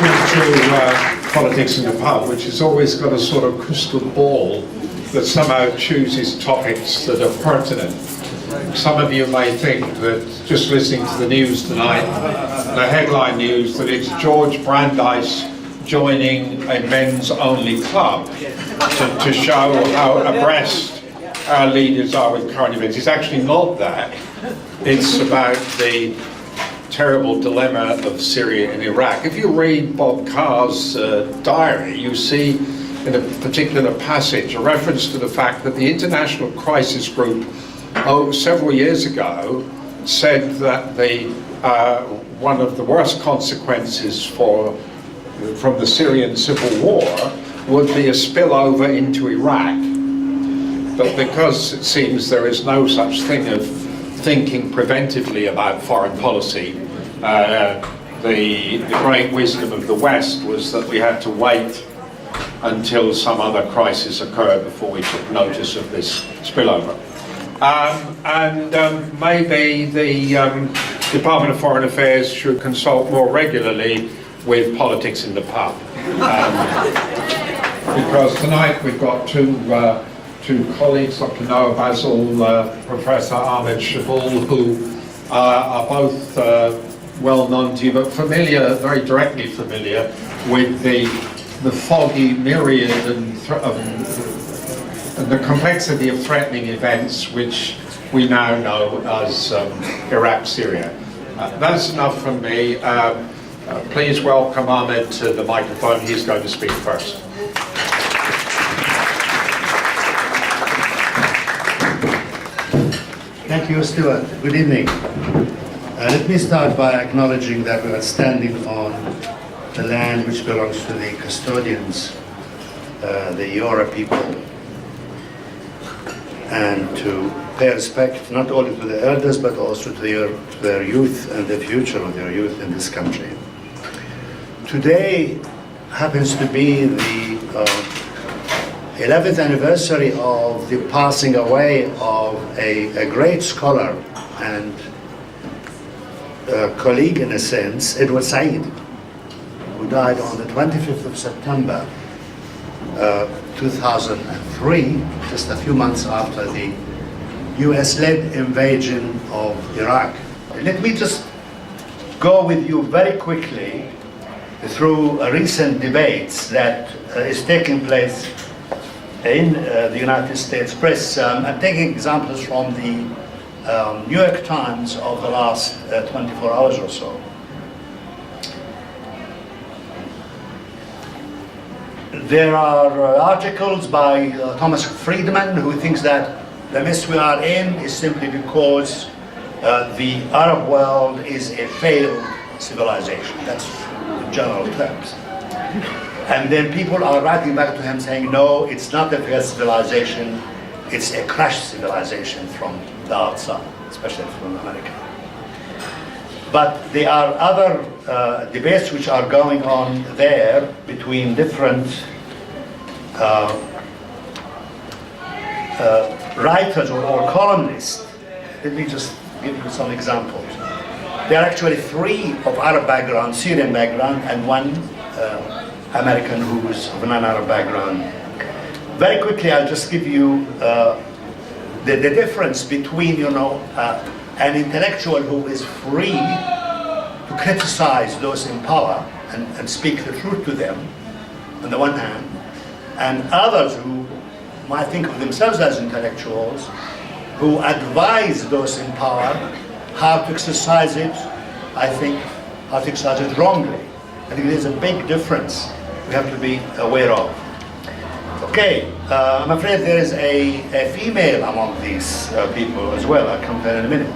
to politics in the pub, which has always got a sort of crystal ball that somehow chooses topics that are pertinent. Some of you may think that just listening to the news tonight, the headline news, that it's George Brandeis joining a men's-only club to show how abreast our leaders are with current events. It's actually not that. It's about the terrible dilemma of Syria and Iraq. If you read Bob Carr's diary, you see in a particular passage a reference to the fact that the International Crisis Group several years ago said that one of the worst consequences from the Syrian civil war would be a spillover into Iraq. But because it seems there is no such thing of thinking preventively about foreign policy, the great wisdom of the West was that we had to wait until some other crisis occurred before we took notice of this spillover. Maybe the Department of Foreign Affairs should consult more regularly with politics in the pub. Because tonight we've got two colleagues, Dr. Noah Bassil, Professor Ahmad Schboul, who are both well known to you, but familiar, very directly familiar with the foggy myriad and the complexity of threatening events which we now know as Iraq, Syria. That's enough from me. Please welcome Ahmed to the microphone. He's going to speak first. Thank you, Stuart. Good evening. Let me start by acknowledging that we are standing on the land which belongs to the custodians, the Eora people, and to pay respect not only to the elders but also to their youth and the future of their youth in this country. Today happens to be the 11th anniversary of the passing away of a great scholar and colleague, in a sense, Edward Said, who died on the 25th of September 2003, just a few months after the US-led invasion of Iraq. Let me just go with you very quickly through a recent debates that is taking place in the United States press. I'm taking examples from the New York Times of the last 24 hours or so. There are articles by Thomas Friedman, who thinks that the mess we are in is simply because the Arab world is a failed civilization. That's in general terms. And then people are writing back to him saying, no, it's not a failed civilization, it's a crashed civilization from the outside, especially from America. But there are other debates which are going on there between different writers or columnists. Let me just give you some examples. There are actually 3 of Arab background, Syrian background, and 1 American who is of a non-Arab background. Very quickly, I'll just give you the difference between, an intellectual who is free to criticize those in power and speak the truth to them, on the one hand, and others who might think of themselves as intellectuals, who advise those in power how to exercise it, how to exercise it wrongly. I think there's a big difference we have to be aware of. Okay, I'm afraid there is a female among these people as well. I'll come to that in a minute.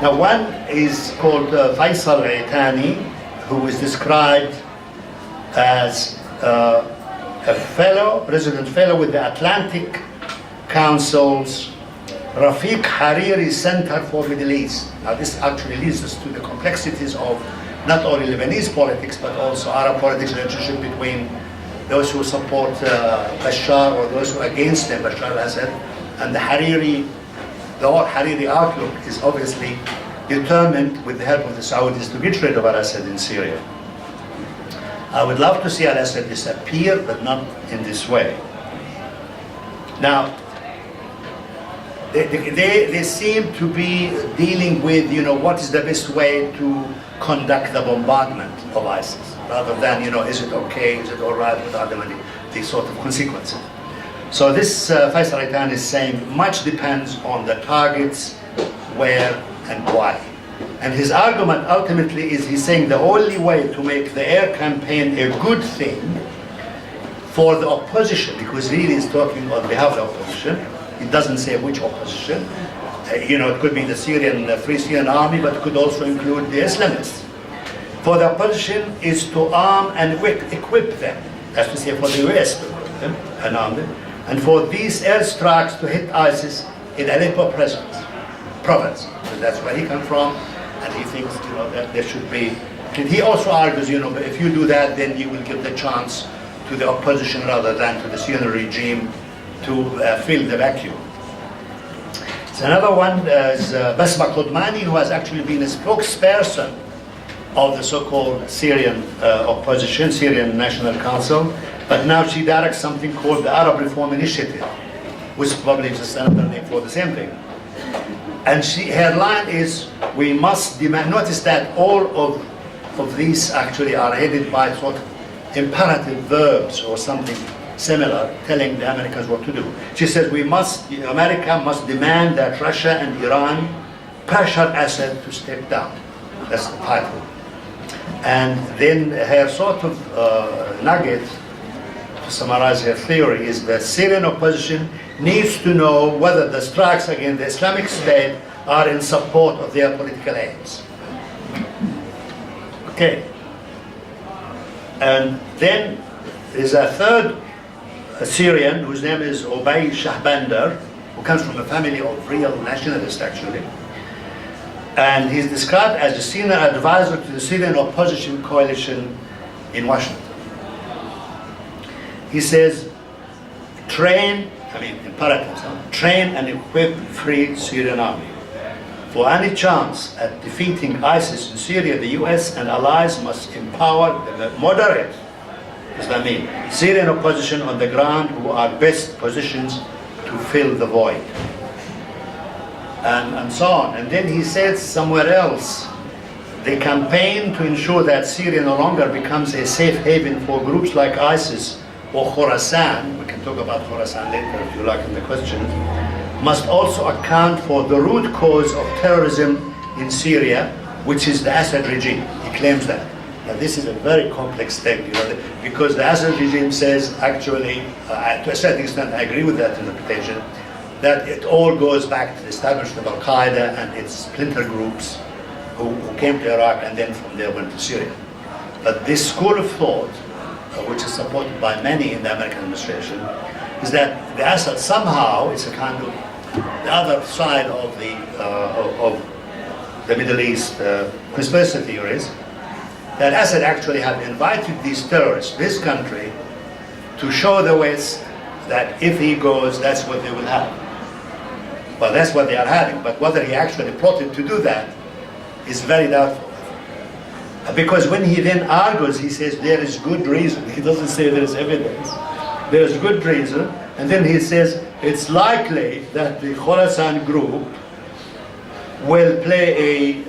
Now, one is called Faisal Aitani, who is described as a resident fellow with the Atlantic Council's Rafiq Hariri Center for Middle East. Now, this actually leads us to the complexities of not only Lebanese politics, but also Arab politics, relationship between those who support Bashar or those who are against them, Bashar al-Assad, and the whole Hariri outlook is obviously determined with the help of the Saudis to get rid of al-Assad in Syria. I would love to see al-Assad disappear, but not in this way. Now, they seem to be dealing with, what is the best way to conduct the bombardment of ISIS, rather than, is it okay, is it all right without these sort of consequences. So this Faisal Aitan is saying much depends on the targets, where and why. And his argument ultimately is he's saying the only way to make the air campaign a good thing for the opposition, because really he's talking on behalf of the opposition. It doesn't say which opposition. It could be the Free Syrian Army, but it could also include the Islamists. For the opposition is to arm and equip them. That's to say for the US to equip them and arm them. And for these airstrikes to hit ISIS in Aleppo province. So that's where he comes from. And he thinks, that there should be. And he also argues, but if you do that, then you will give the chance to the opposition rather than to the Syrian regime to fill the vacuum. So another one is Basma Qudmani, who has actually been a spokesperson of the so-called Syrian opposition, Syrian National Council, but now she directs something called the Arab Reform Initiative, which is probably just another name for the same thing. And her line is, we must demand, notice that all of these actually are headed by sort of imperative verbs or something similar, telling the Americans what to do. She says, America must demand that Russia and Iran pressure Assad to step down. That's the title. And then her sort of nugget, to summarize her theory, is that Syrian opposition needs to know whether the strikes against the Islamic State are in support of their political aims. Okay. And then there's a third Syrian whose name is Obey Shahbandar, who comes from a family of real nationalists actually. And he's described as a senior advisor to the Syrian opposition coalition in Washington. He says, imperatives, train and equip free Syrian army. For any chance at defeating ISIS in Syria, the US and allies must empower the moderate Islami Syrian opposition on the ground who are best positioned to fill the void. And so on. And then he says somewhere else, the campaign to ensure that Syria no longer becomes a safe haven for groups like ISIS or Khorasan, we can talk about Khorasan later if you like in the questions, must also account for the root cause of terrorism in Syria, which is the Assad regime. He claims that. Now this is a very complex thing, because the Assad regime says, actually, to a certain extent I agree with that interpretation, that it all goes back to the establishment of Al-Qaeda and its splinter groups who came to Iraq and then from there went to Syria. But this school of thought, which is supported by many in the American administration, is that the Assad somehow is a kind of the other side of the Middle East conspiracy theories, that Assad actually had invited these terrorists to his country to show the West that if he goes, that's what they will have. Well, that's what they are having, but whether he actually plotted to do that is very doubtful. Because when he then argues, he says there is good reason. He doesn't say there is evidence. There is good reason, and then he says it's likely that the Khorasan group will play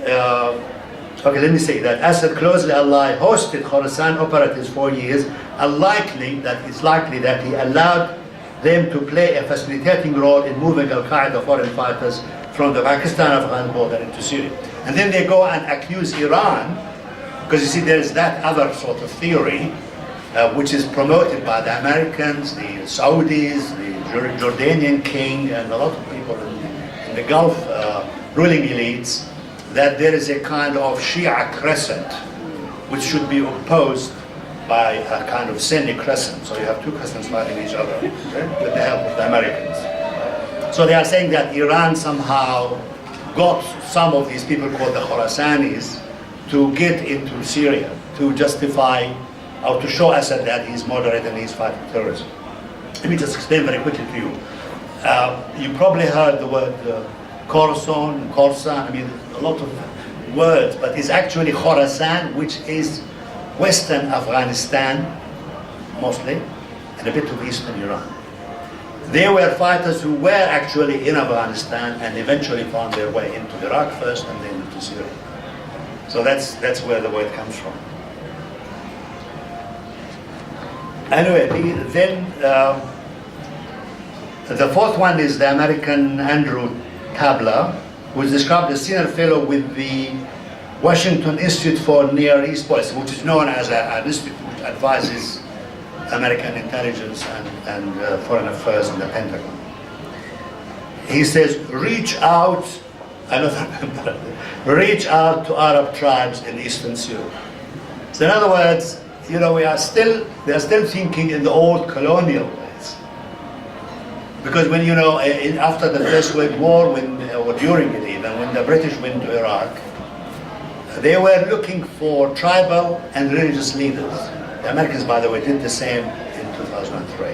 okay, let me say that Assad closely allied hosted Khorasan operatives for years, it's likely that he allowed them to play a facilitating role in moving Al-Qaeda foreign fighters from the Pakistan-Afghan border into Syria. And then they go and accuse Iran, because you see there is that other sort of theory, which is promoted by the Americans, the Saudis, the Jordanian king, and a lot of people in the Gulf ruling elites, that there is a kind of Shia crescent, which should be opposed by a kind of Sunni crescent. So you have two crescents fighting each other, okay, with the help of the Americans. So they are saying that Iran somehow got some of these people called the Khorasanis to get into Syria, to justify or to show Assad that he's moderate and he's fighting terrorism. Let me just explain very quickly to you. You probably heard the word Khorasan, Khorasan, a lot of words, but it's actually Khorasan, which is Western Afghanistan, mostly, and a bit of Eastern Iran. They were fighters who were actually in Afghanistan and eventually found their way into Iraq first and then into Syria. So that's where the word comes from. Anyway, the fourth one is the American Andrew Tabler, who is described as senior fellow with the Washington Institute for Near East Policy, which is known as an institute which advises American intelligence and foreign affairs in the Pentagon. He says, reach out to Arab tribes in Eastern Syria. So in other words, you know, they're still thinking in the old colonial ways. Because when, you know, after the First World War, or during it even, when the British went to Iraq, they were looking for tribal and religious leaders. The Americans, by the way, did the same in 2003.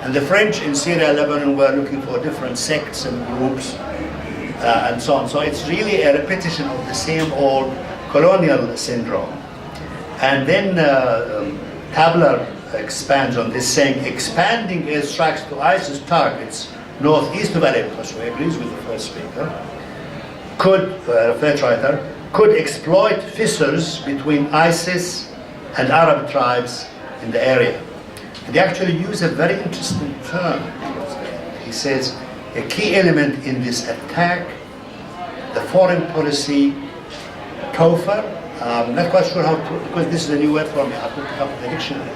And the French in Syria and Lebanon were looking for different sects and groups and so on. So it's really a repetition of the same old colonial syndrome. And then Tabler expands on this, saying, expanding airstrikes to ISIS targets northeast of Aleppo, so he agrees with the first speaker, first writer, could exploit fissures between ISIS and Arab tribes in the area. They actually use a very interesting term. He says, a key element in this attack, the foreign policy TOFER, I'm not quite sure how to, because this is a new word for me, I put it up in the dictionary,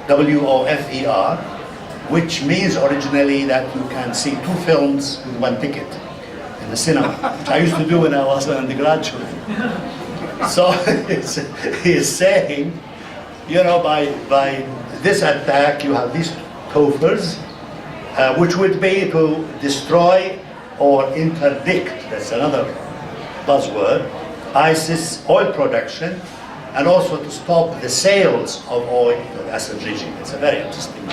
TWOFER, which means originally that you can see two films with one ticket in the cinema, which I used to do when I was an undergraduate. So he's saying, you know, by this attack you have these TOFERs, which would be to destroy or interdict, that's another buzzword, ISIS oil production, and also to stop the sales of oil to the Assad regime. It's a very interesting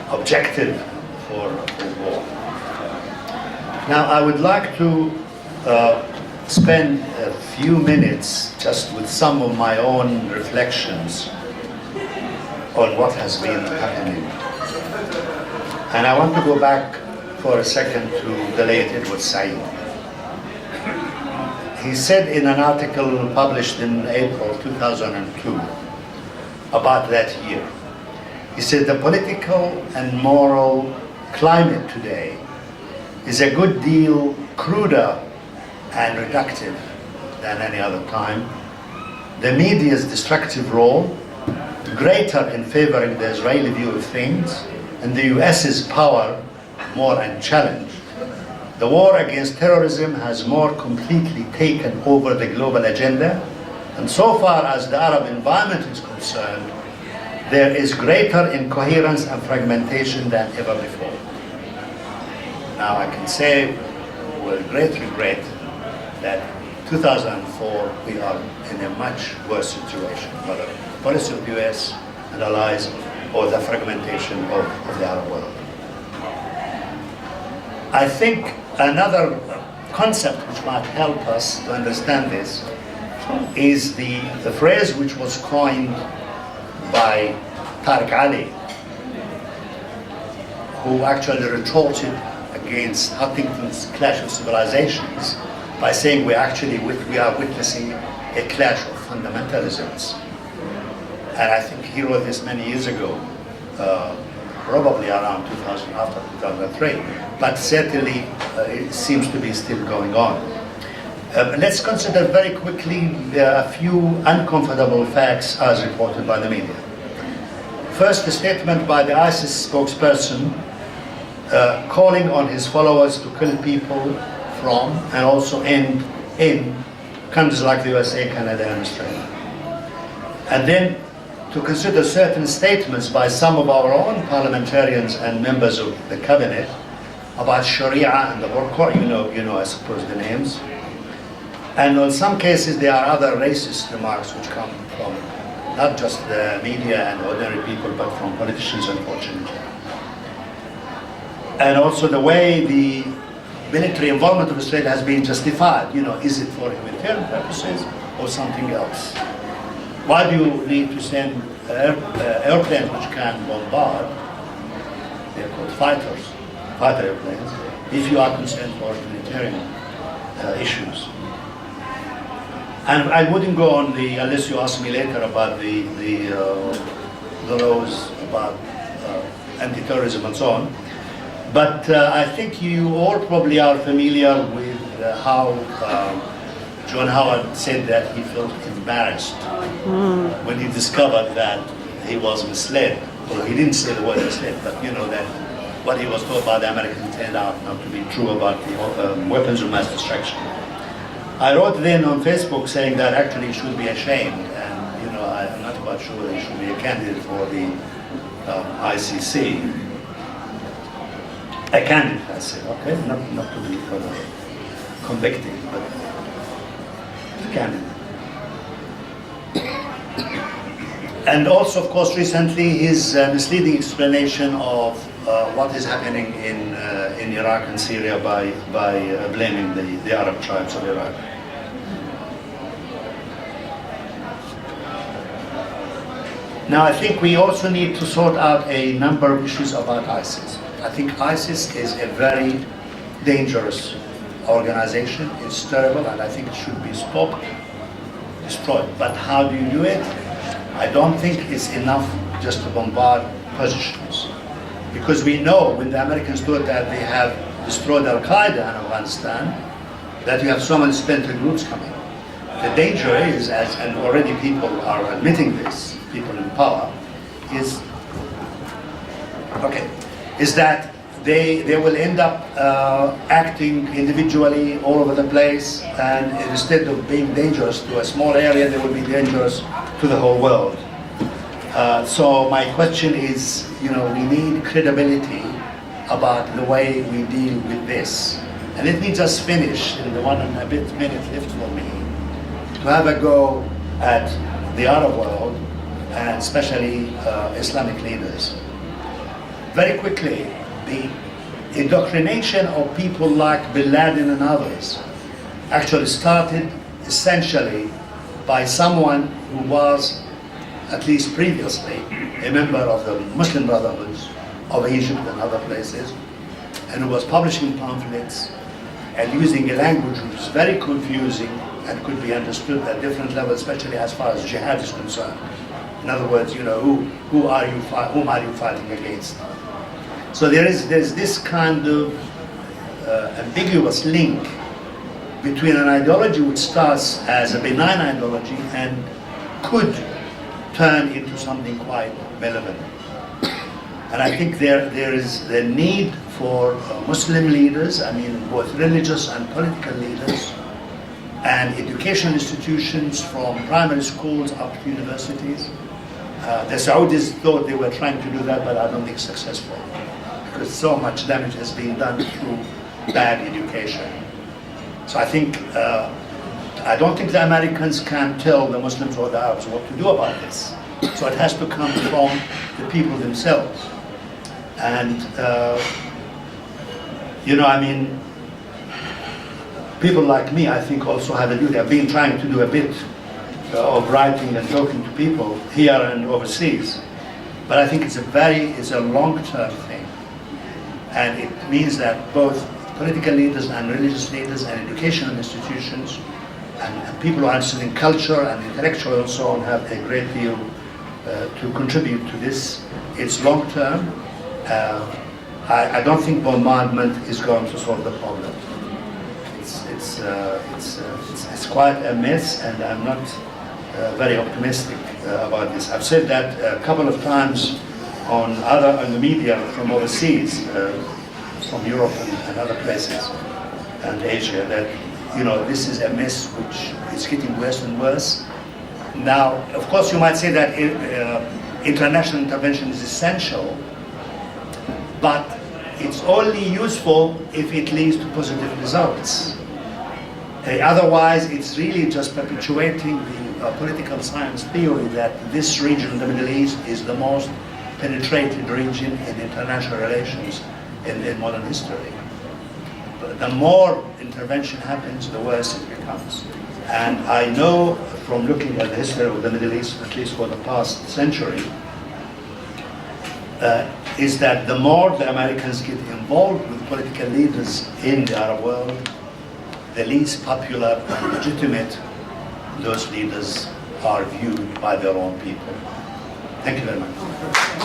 objective for war. Now I would like to spend a few minutes just with some of my own reflections on what has been happening. And I want to go back for a second to the late Edward Said. He said in an article published in April 2002 about that year, he said, the political and moral climate today is a good deal cruder and reductive than any other time. The media's destructive role, greater in favoring the Israeli view of things, and the US's power more unchallenged. The war against terrorism has more completely taken over the global agenda, and so far as the Arab environment is concerned, there is greater incoherence and fragmentation than ever before. Now I can say with great regret that 2004 we are in a much worse situation, whether the policy of the US and allies or the fragmentation of the Arab world. I think another concept which might help us to understand this is the phrase which was coined by Tariq Ali, who actually retorted against Huntington's Clash of Civilizations by saying we are witnessing a clash of fundamentalisms. And I think he wrote this many years ago, probably around 2000, after 2003, but certainly it seems to be still going on. Let's consider very quickly a few uncomfortable facts as reported by the media. First, a statement by the ISIS spokesperson calling on his followers to kill people from and also end in countries like the USA, Canada, and Australia. And then to consider certain statements by some of our own parliamentarians and members of the cabinet about Sharia and the Burqa, you know, I suppose the names. And in some cases there are other racist remarks which come from not just the media and ordinary people, but from politicians, unfortunately. And also the way the military involvement of Australia has been justified. You know, is it for humanitarian purposes or something else? Why do you need to send airplanes which can bombard? They're called fighter airplanes, if you are concerned for humanitarian issues. And I wouldn't go on unless you ask me later about the laws about anti-terrorism and so on. But I think you all probably are familiar with how John Howard said that he felt embarrassed when he discovered that he was misled. Well, he didn't say the word misled, but you know that what he was told by the Americans turned out not to be true about the weapons of mass destruction. I wrote then on Facebook saying that actually he should be ashamed, and you know I'm not quite sure that he should be a candidate for the ICC. A candidate, I said, okay, not to be convicted, but a candidate. And also, of course, recently his misleading explanation of what is happening in Iraq and Syria by blaming the Arab tribes of Iraq. Now, I think we also need to sort out a number of issues about ISIS. I think ISIS is a very dangerous organization. It's terrible, and I think it should be stopped, destroyed. But how do you do it? I don't think it's enough just to bombard positions. Because we know when the Americans thought that they have destroyed Al-Qaeda in Afghanistan, that you have so many splinter groups coming. The danger is, and already people are admitting this, people in power, is that they will end up acting individually all over the place, and instead of being dangerous to a small area, they will be dangerous to the whole world. So my question is, you know, we need credibility about the way we deal with this. And let me just finish in the 1 and a bit minute left for me to have a go at the Arab world and especially Islamic leaders. Very quickly, the indoctrination of people like Bin Laden and others actually started essentially by someone who was, at least previously, a member of the Muslim Brotherhoods of Egypt and other places, and who was publishing pamphlets and using a language which is very confusing and could be understood at different levels, especially as far as jihad is concerned. In other words, you know, whom are you fighting against? So there's this kind of ambiguous link between an ideology which starts as a benign ideology and could turn into something quite malevolent. And I think there is the need for Muslim leaders, I mean both religious and political leaders, and education institutions from primary schools up to universities. The Saudis thought they were trying to do that, but I don't think successful, because so much damage has been done through bad education. So I think, I don't think the Americans can tell the Muslims or the Arabs what to do about this. So it has to come from the people themselves. And, you know, I mean, people like me, I think, also have a duty. I've been trying to do a bit of writing and talking to people here and overseas. But I think it's a long-term thing. And it means that both political leaders and religious leaders and educational institutions and people who are interested in culture and intellectual and so on have a great deal to contribute to this. It's long-term. I don't think bombardment is going to solve the problem. It's quite a mess, and I'm not very optimistic about this. I've said that a couple of times on the media from overseas, from Europe and other places, and Asia, that you know this is a mess which is getting worse and worse. Now, of course, you might say that international intervention is essential, but it's only useful if it leads to positive results. Otherwise, it's really just perpetuating the political science theory that this region of the Middle East is the most penetrated region in international relations in modern history. But the more intervention happens, the worse it becomes. And I know from looking at the history of the Middle East, at least for the past century, is that the more the Americans get involved with political leaders in the Arab world, the least popular and legitimate those leaders are viewed by their own people. Thank you very much.